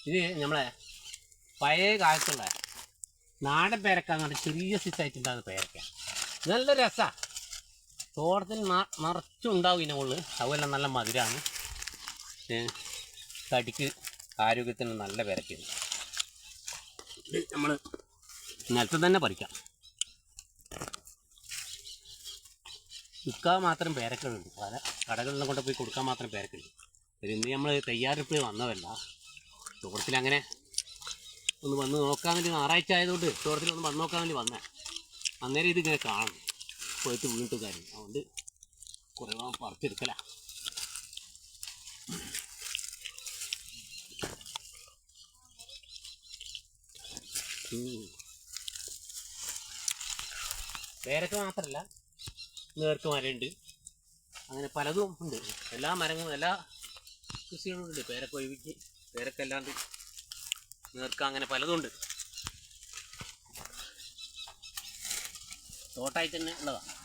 ഇത് നമ്മളെ പഴയ കാലത്തുള്ള നാടൻ പേരക്കാന്ന് പറഞ്ഞാൽ ചെറിയ സൈസായിട്ടുണ്ടാകുന്ന പേരക്ക നല്ല രസമാണ്. തോട്ടത്തിൽ നിറച്ചുണ്ടാവും ഇതിനെ ഉള്ളിൽ. അതുപോലെ നല്ല മധുരമാണ്. തടിക്ക് ആരോഗ്യത്തിന് നല്ല പേരക്കയാണ്. നമ്മൾ നിലത്ത് തന്നെ പറിക്കാം. വിൽക്കാൻ മാത്രം പേരക്കുണ്ട്. പല കടകളിലും കൊണ്ട് പോയി കൊടുക്കാൻ മാത്രം പേരക്കുണ്ട്. ഇന്ന് നമ്മൾ തയ്യാറെടുപ്പ് വന്നതല്ല. തോട്ടത്തിലങ്ങനെ ഒന്ന് വന്ന് നോക്കാൻ വേണ്ടി ഞായറാഴ്ച ആയതുകൊണ്ട് തോട്ടത്തിലൊന്ന് വന്ന് നോക്കാൻ വേണ്ടി വന്നേ. അന്നേരം ഇതിങ്ങനെ കാണും പോയിട്ട് വീണ്ടും കാര്യം. അതുകൊണ്ട് കുറേ പറിച്ചെടുക്കല. പേരക്ക മാത്രമല്ല, നേർക്ക് മരമുണ്ട്. അങ്ങനെ പലതും ഉണ്ട്. എല്ലാ മരങ്ങളും എല്ലാ കൃഷികളും ഉണ്ട്. പേരക്ക ഒഴിവിക്ക് പേരക്ക അല്ലാണ്ട് നേർക്ക അങ്ങനെ പലതും ഉണ്ട്. തോട്ടായിട്ട് തന്നെ ഉള്ളതാണ്.